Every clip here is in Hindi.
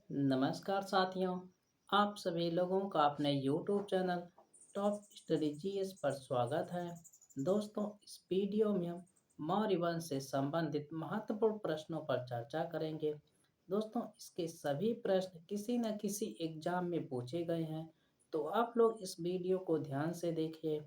नमस्कार साथियों। आप सभी लोगों का अपने YouTube channel top study GS पर स्वागत है। दोस्तों, इस वीडियो में हम मौर्य वंश से संबंधित महत्वपूर्ण प्रश्नों पर चर्चा करेंगे। दोस्तों, इसके सभी प्रश्न किसी न किसी एग्जाम में पूछे गए हैं, तो आप लोग इस वीडियो को ध्यान से देखिए।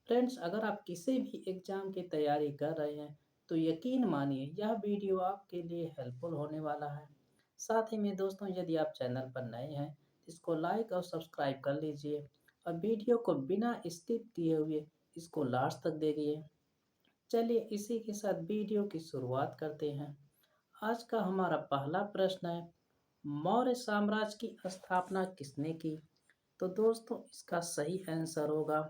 फ्रेंड्स, अगर आप किसी भी एग्जाम की तैयारी कर रहे हैं, तो यकीन मानिए यह वीडियो आपके लिए हेल्पफुल होने वाला है। साथ ही में दोस्तों, यदि आप चैनल पर नए हैं तो इसको लाइक और सब्सक्राइब कर लीजिए और वीडियो को बिना स्किप किए हुए इसको लास्ट तक देखिए। चलिए इसी के साथ वीडियो की शुरुआत करते हैं। आज का हमारा पहला प्रश्न है, मौर्य साम्राज्य की स्थापना किसने की? तो दोस्तों, इसका सही आंसर होगा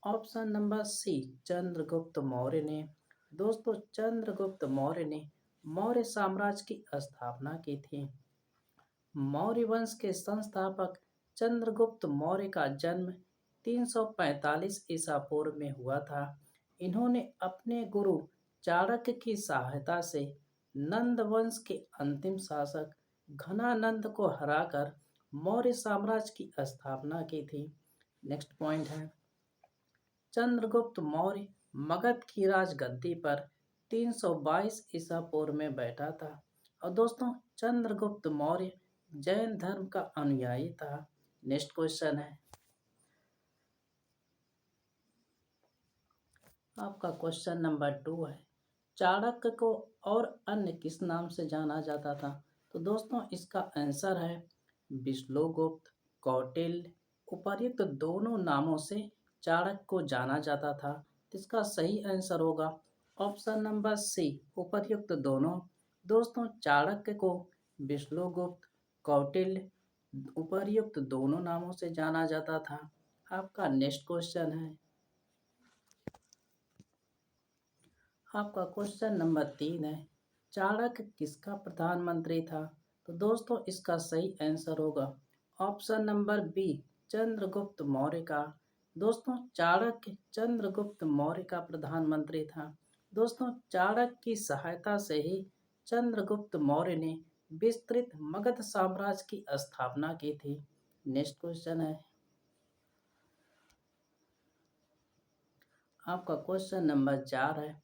option number C, Chandragupta Maurya ने। दोस्तों, चंद्रगुप्त मौर्य ने मौर्य साम्राज्य की स्थापना की थी। मौर्य वंश के संस्थापक चंद्रगुप्त मौर्य का जन्म 345 ईसा पूर्व में हुआ था। इन्होंने अपने गुरु चाणक्य की सहायता से नंद वंश के अंतिम शासक घनानंद को हराकर मौर्य साम्राज्य की स्थापना की थी। नेक्स्ट पॉइंट है, चंद्रगुप्त मौर्य मगध की राजगद्दी पर 322 ईसा पूर्व में बैठा था। और दोस्तों, चंद्रगुप्त मौर्य जैन धर्म का अनुयायी था। नेक्स्ट क्वेश्चन है आपका, क्वेश्चन नंबर 2 है, चाणक्य को और अन्य किस नाम से जाना जाता था? तो दोस्तों, इसका आंसर है विष्णुगुप्त, कौटिल्य। उपर्युक्त दोनों नामों से चाणक्य को जाना जाता था। तो इसका सही आंसर होगा ऑप्शन नंबर सी, उपर्युक्त दोनों। दोस्तों, चाणक्य को विष्णुगुप्त, कौटिल्य उपर्युक्त दोनों नामों से जाना जाता था। आपका नेक्स्ट क्वेश्चन है, आपका क्वेश्चन नंबर 3 है, चाणक्य किसका प्रधानमंत्री था? तो दोस्तों, इसका सही आंसर होगा option number B, Chandragupta Maurya का। दोस्तों, चाणक्य चंद्रगुप्त मौर्य का प्रधानमंत्री था। दोस्तों, चाणक्य की सहायता से ही चंद्रगुप्त मौर्य ने विस्तृत मगध साम्राज्य की स्थापना की थी। नेक्स्ट क्वेश्चन है आपका, क्वेश्चन नंबर 4 है,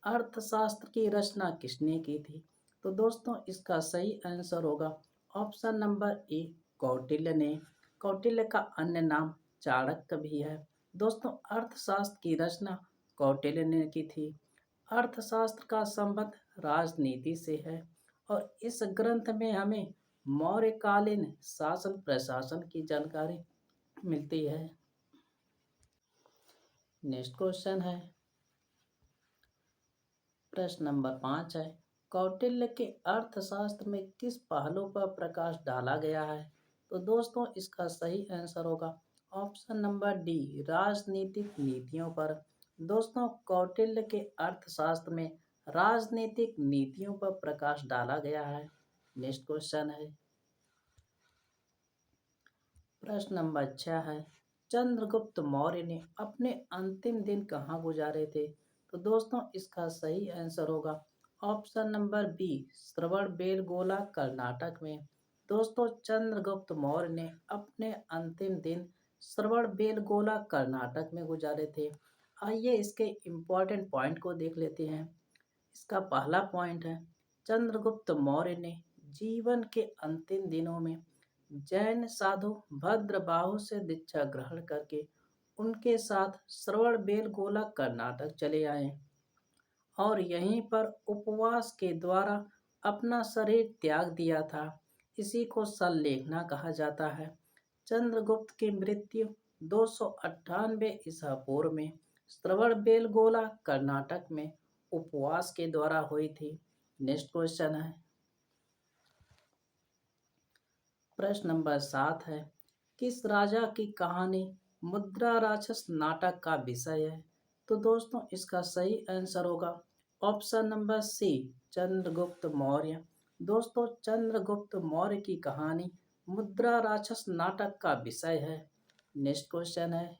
अर्थशास्त्र की रचना किसने की थी? तो दोस्तों, इसका सही आंसर होगा ऑप्शन नंबर ए, कौटिल्य ने। कौटिल्य का अन्य नाम चाणक्य भी है। दोस्तों, अर्थशास्त्र की रचना कौटिल्य ने की थी। अर्थशास्त्र का संबंध राजनीति से है और इस ग्रंथ में हमें मौर्यकालीन शासन प्रशासन की जानकारी मिलती है। नेक्स्ट क्वेश्चन है, प्रश्न नंबर 5 है, कौटिल्य के अर्थशास्त्र में किस पहलू पर प्रकाश डाला गया है? तो दोस्तों, इसका सही आंसर होगा ऑप्शन नंबर डी, राजनीतिक नीतियों पर। दोस्तों, कौटिल्य के अर्थशास्त्र में राजनीतिक नीतियों पर प्रकाश डाला गया है। नेक्स्ट क्वेश्चन है, प्रश्न नंबर 6 है, चंद्रगुप्त मौर्य ने अपने अंतिम दिन कहाँ गुजारे थे? तो दोस्तों, इसका सही आंसर होगा option number B, Shravanabelagola Karnataka में। दोस्तों, चंद्रगुप्त मौर्य ने अपने अंतिम दिन श्रवणबेलगोला कर्नाटक में गुजारे थे। आइए इसके इम्पोर्टेंट पॉइंट को देख लेते हैं। इसका पहला पॉइंट है, चंद्रगुप्त मौर्य ने जीवन के अंतिम दिनों में जैन साधु भद्रबाहु से दीक्षा ग्रहण करके उनके साथ श्रवणबेलगोला कर्नाटक चले आए और यहीं पर उपवास के द्वारा अपना शरीर त्याग दिया था। इसी को सल्लेखना कहा जाता है। चंद्रगुप्त की मृत्यु 298 ईसा पूर्व में श्रवणबेलगोला कर्नाटक में उपवास के द्वारा हुई थी। नेक्स्ट क्वेश्चन है, प्रश्न नंबर 7 है, किस राजा की कहानी मुद्रा राक्षस नाटक का विषय है? तो दोस्तों, इसका सही आंसर होगा option number C, Chandragupta Maurya. दोस्तों, चंद्रगुप्त मौर्य की कहानी मुद्रा राक्षस नाटक का विषय है। नेक्स्ट क्वेश्चन है,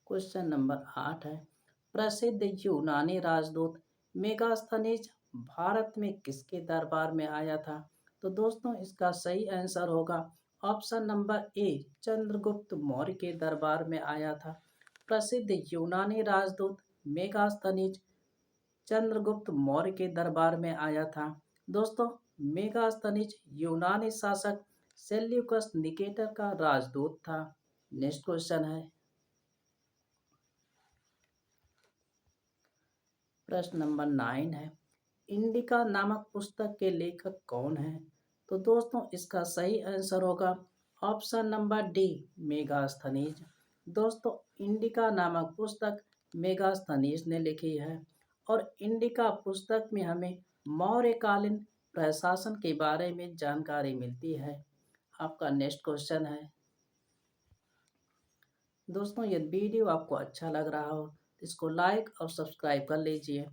क्वेश्चन नंबर 8 है, प्रसिद्ध यूनानी राजदूत मेगास्थनीज भारत में किसके दरबार में आया था? तो दोस्तों इसका सही आंसर होगा option number A, Chandragupta Maurya के दरबार में आया था। प्रसिद्ध यूनानी राजदूत मेगास्थनीज चंद्रगुप्त मौर्य के दरबार में आया था। दोस्तों मेगास्थनीज यूनानी शासक सेल्यूकस निकेटर का राजदूत था। नेक्स्ट क्वेश्चन है, प्रश्न नंबर 9 है, इंडिका नामक पुस्तक के लेखक कौन है? तो दोस्तों इसका सही आंसर होगा ऑप्शन नंबर डी, मेगास्थनीज। दोस्तों इंडिका नामक पुस्तक मेगास्थनीज ने लिखी है और इंडिका पुस्तक में हमें मौर्यकालीन प्रशासन के बारे में जानकारी मिलती है। आपका नेक्स्ट क्वेश्चन है, दोस्तों यदि वीडियो आपको अच्छा लग रहा हो तो इसको लाइक और सब्सक्राइब कर लीजिए।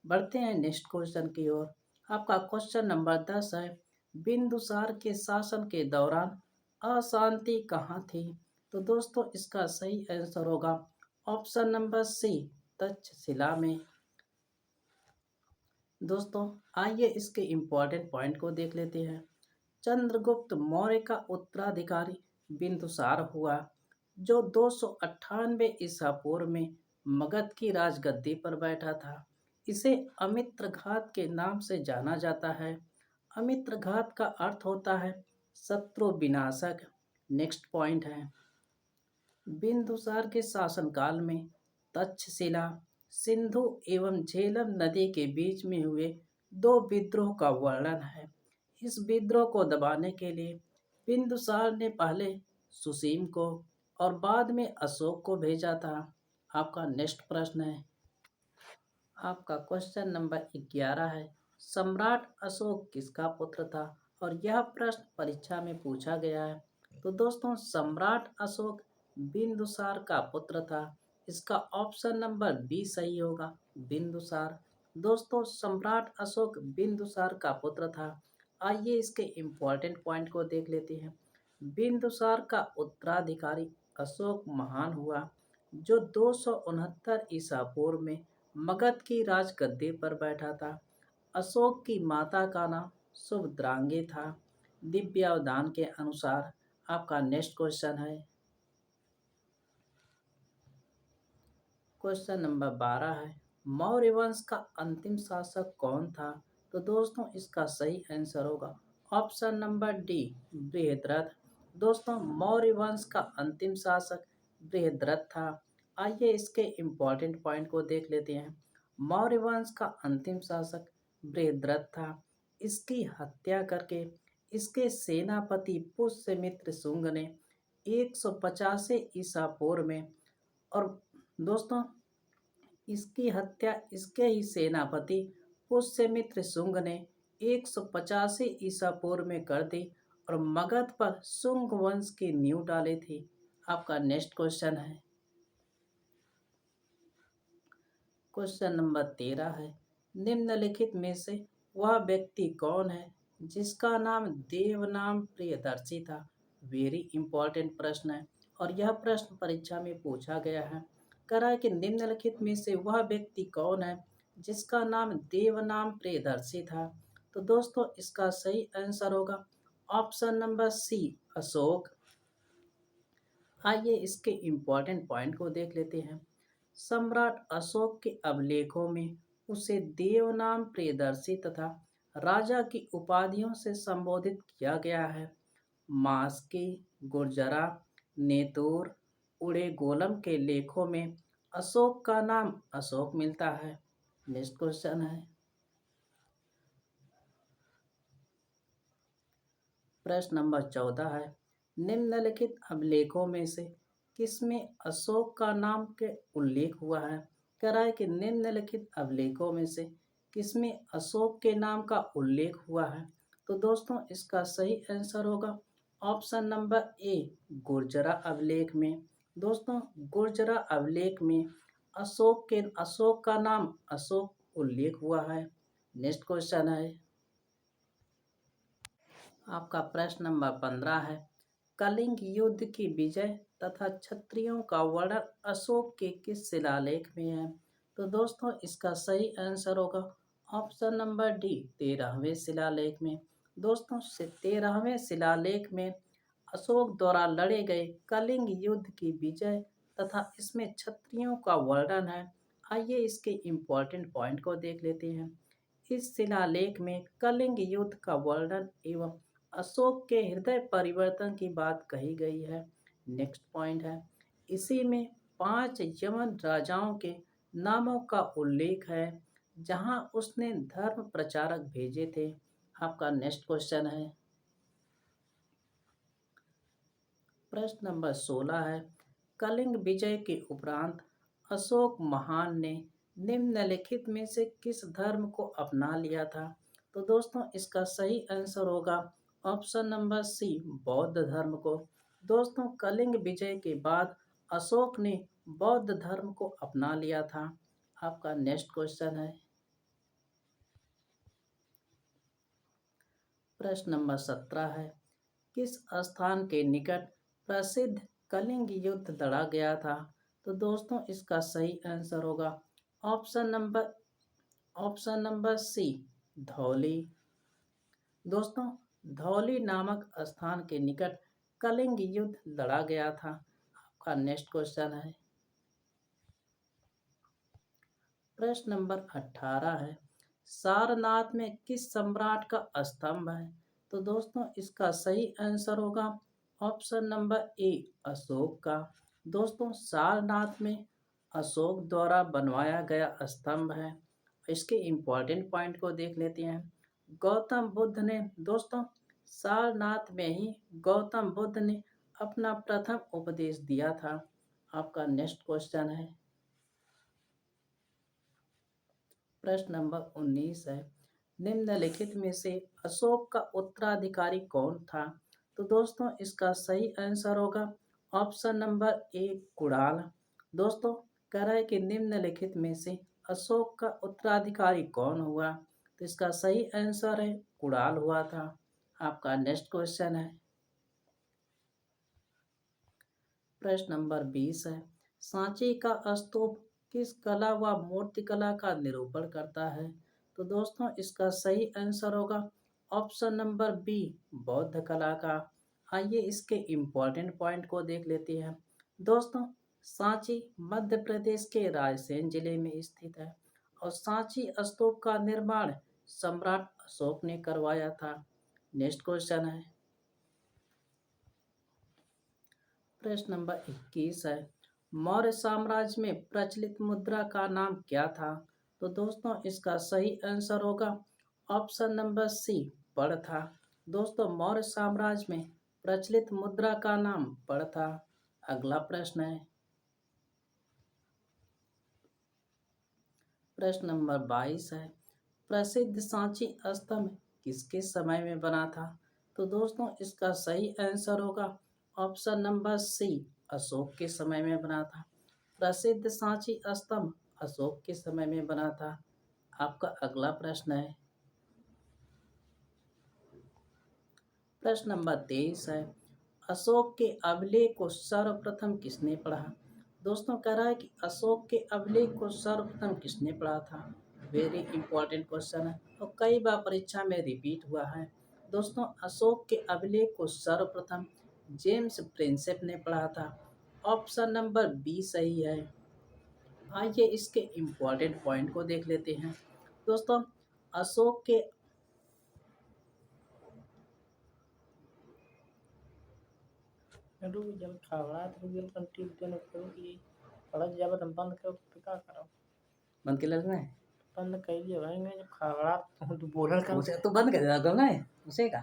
बढ़ते हैं नेक्स्ट क्वेश्चन की ओर। आपका क्वेश्चन नंबर 10 है, बिंदुसार के शासन के दौरान अशांति कहाँ थी? तो दोस्तों इसका सही आंसर होगा ऑप्शन नंबर सी, तक्षशिला में। दोस्तों आइए इसके इम्पोर्टेंट पॉइंट को देख लेते हैं। चंद्रगुप्त मौर्य का उत्तराधिकारी बिंदुसार हुआ, जो 298 ईसा पूर्व में मगध की राजगद्दी पर बैठा था। इसे अमित्रघात के नाम से जाना जाता है। अमित्रघात का अर्थ होता है शत्रु विनाशक। नेक्स्ट पॉइंट है, बिंदुसार के शासनकाल में तक्षशिला, सिंधु एवं झेलम नदी के बीच में हुए दो विद्रोह का वर्णन है। इस विद्रोह को दबाने के लिए बिंदुसार ने पहले सुसीम को और बाद में अशोक को भेजा था। आपका नेक्स्ट प्रश्न है, आपका क्वेश्चन नंबर 11 है, सम्राट अशोक किसका पुत्र था? और यह प्रश्न परीक्षा में पूछा गया है। तो दोस्तों सम्राट अशोक बिंदुसार का पुत्र था। इसका ऑप्शन नंबर बी सही होगा, बिंदुसार। दोस्तों सम्राट अशोक बिंदुसार का पुत्र था। आइए इसके इम्पोर्टेंट पॉइंट को देख लेते हैं। बिंदुसार का उत्तराधिकारी अशोक महान हुआ, जो 269 ईसा पूर्व में मगध की राजगद्दी पर बैठा था। अशोक की माता का नाम सुभद्रांगी था। दिव्यावधान के अनुसार। आपका नेक्स्ट क्वेश्चन है, क्वेश्चन नंबर 12 है, मौर्य वंश का अंतिम शासक कौन था? तो दोस्तों इसका सही आंसर होगा ऑप्शन नंबर डी, बृहद्रथ। दोस्तों मौर्य वंश का अंतिम शासक बृहद्रथ था। आइए इसके इम्पोर्टेंट पॉइंट को देख लेते हैं। मौर्य वंश का अंतिम शासक बृहद्रथ था। इसकी हत्या करके इसके सेनापति पुष्यमित्र शुंग ने 150 ईसा पूर्व में, और दोस्तों इसकी हत्या इसके ही सेनापति पुष्यमित्र शुंग ने 150 ईसा पूर्व में कर दी और मगध पर शुंग वंश की नींव डाली थी। आपका नेक्स्ट क्वेश्चन है, क्वेश्चन नंबर 13 है, निम्नलिखित में से वह व्यक्ति कौन है जिसका नाम देवनाम प्रियदर्शी था? वेरी इंपॉर्टेंट प्रश्न है और यह प्रश्न परीक्षा में पूछा गया है। कह रहा है कि निम्नलिखित में से वह व्यक्ति कौन है जिसका नाम देवनाम प्रियदर्शी था? तो दोस्तों इसका सही आंसर होगा ऑप्शन नंबर सी, अशोक। आइए इसके इम्पोर्टेंट पॉइंट को देख लेते हैं। सम्राट अशोक के अभिलेखों में उसे देवनाम प्रियदर्शी तथा राजा की उपाधियों से संबोधित किया गया है। मास्की, गुर्जरा, नेतूर, उड़ेगोलम के लेखों में अशोक का नाम अशोक मिलता है। नेक्स्ट क्वेश्चन है, प्रश्न नंबर 14 है, निम्नलिखित अभिलेखों में से किसमें अशोक का नाम के उल्लेख हुआ है? कह रहा है कि निम्नलिखित अभिलेखों में से किसमें अशोक के नाम का उल्लेख हुआ है? तो दोस्तों इसका सही आंसर होगा ऑप्शन नंबर ए, गुर्जरा अभिलेख में। दोस्तों गुर्जरा अभिलेख में अशोक का नाम अशोक उल्लेख हुआ है। नेक्स्ट क्वेश्चन है, आपका प्रश्न नंबर 15 है, कलिंग युद्ध की विजय तथा क्षत्रियों का वर्णन अशोक के किस शिलालेख में है? तो दोस्तों इसका सही आंसर होगा ऑप्शन नंबर डी 13वें शिलालेख में। दोस्तों 13वें शिलालेख में अशोक द्वारा लड़े गए कलिंग युद्ध की विजय तथा इसमें क्षत्रियों का वर्णन है। आइए इसके इम्पोर्टेंट पॉइंट को देख लेते हैं। इस शिलालेख में कलिंग युद्ध का वर्णन एवं अशोक के हृदय परिवर्तन की बात कही गई है। नेक्स्ट पॉइंट है, इसी में 5 यमन राजाओं के नामों का उल्लेख है जहां उसने धर्म प्रचारक भेजे थे। आपका नेक्स्ट क्वेश्चन है, प्रश्न नंबर 16 है, कलिंग विजय के उपरांत अशोक महान ने निम्नलिखित में से किस धर्म को अपना लिया था? तो दोस्तों इसका सही आंसर होगा ऑप्शन नंबर सी बौद्ध धर्म को। दोस्तों कलिंग विजय के बाद अशोक ने बौद्ध धर्म को अपना लिया था। आपका नेक्स्ट क्वेश्चन है, प्रश्न नंबर 17 है, किस स्थान के निकट प्रसिद्ध कलिंग युद्ध लड़ा गया था? तो दोस्तों इसका सही आंसर होगा ऑप्शन नंबर सी धौली। दोस्तों धौली नामक स्थान के निकट कलिंग युद्ध लड़ा गया था। आपका नेक्स्ट क्वेश्चन है, प्रश्न नंबर 18 है, सारनाथ में किस सम्राट का स्तंभ है? तो दोस्तों इसका सही आंसर होगा ऑप्शन नंबर ए अशोक का। दोस्तों सारनाथ में अशोक द्वारा बनवाया गया स्तंभ है। इसके इम्पोर्टेंट पॉइंट को देख लेते हैं। गौतम बुद्ध ने दोस्तों सारनाथ में ही गौतम बुद्ध ने अपना प्रथम उपदेश दिया था। आपका नेक्स्ट क्वेश्चन है, प्रश्न नंबर 19 है, निम्नलिखित में से अशोक का उत्तराधिकारी कौन था? तो दोस्तों इसका सही आंसर होगा ऑप्शन नंबर ए कुणाल। दोस्तों कह रहा है कि निम्नलिखित में से अशोक का उत्तराधिकारी कौन हुआ? तो इसका सही आंसर है कुणाल हुआ था। आपका नेक्स्ट क्वेश्चन है, प्रश्न नंबर 20 है, सांची का स्तूप किस कला व मूर्तिकला का निरूपण करता है? तो दोस्तों इसका सही आंसर होगा ऑप्शन नंबर बी बौद्ध कला का। आइए इसके इम्पोर्टेंट पॉइंट को देख लेते हैं। दोस्तों सांची मध्य प्रदेश के रायसेन जिले में स्थित है और सांची स्तूप का निर्माण सम्राट अशोक ने करवाया था। नेक्स्ट क्वेश्चन है, प्रश्न नंबर 21 है, मौर्य साम्राज्य में प्रचलित मुद्रा का नाम क्या था? तो दोस्तों इसका सही आंसर होगा ऑप्शन नंबर सी पड़ था। दोस्तों मौर्य साम्राज्य में प्रचलित मुद्रा का नाम पड़ था। अगला प्रश्न है, प्रश्न नंबर 22 है, प्रसिद्ध सांची स्तंभ किसके समय में बना था? तो दोस्तों इसका सही आंसर होगा ऑप्शन नंबर सी अशोक के समय में बना था। प्रसिद्ध सांची स्तंभ अशोक के समय में बना था। आपका अगला प्रश्न है, प्रश्न नंबर 23 है, अशोक के अभिलेख को सर्वप्रथम किसने पढ़ा? दोस्तों कह रहा है कि अशोक के अभिलेख को सर्वप्रथम किसने पढ़ा था? वेरी इंपॉर्टेंट क्वेश्चन है और कई बार परीक्षा में रिपीट हुआ है। दोस्तों अशोक के अभिलेख को सर्वप्रथम जेम्स प्रिंसेप ने पढ़ा था। ऑप्शन नंबर बी सही है। आइए इसके इम्पोर्टेंट पॉइंट को देख लेते हैं। दोस्तों अशोक के जब खावड़ा तो कंटिन्यू करो कि पढ़त जाब तुम बंद करो तो क्या करो बंद के लगना है बंद कर दिया भाई मैं जब खावड़ा तो बोलल कर उसे तो बंद कर देना गलना है उसे का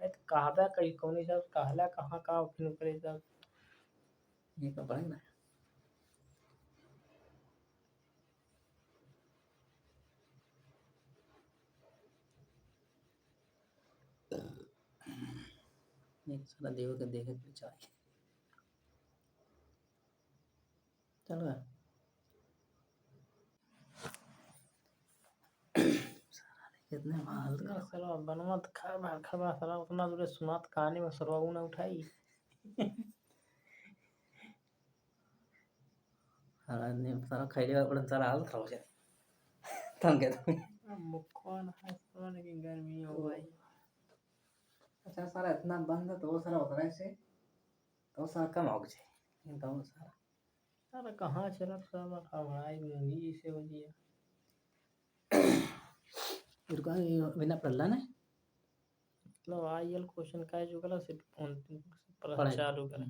मैं तो कहता कहीं कौन सब कहला कहाँ का फिर करे सब ये का पढ़ेगा एक सारा देव के देखे के चाहिए चलो कितने माल साला बनमत खा साला उतना दूर सुनात कहानी में सरवाऊ ना उठाई साला ने साला खाइले का साला हाल खराब हो जाए तंग के अब कौन है सोने की गर्मी हो तो भाई। अच्छा सारा इतना बंद तो सारा होता है ऐसे तो सारा कम हो गए तो सारा अरे कहाँ चला सब हवाई में से हो गया। इरका बिना पढ़ला ना मतलब आईएल क्वेश्चन का जो कला सिर्फ फोन पर पढ़ाई चालू करें।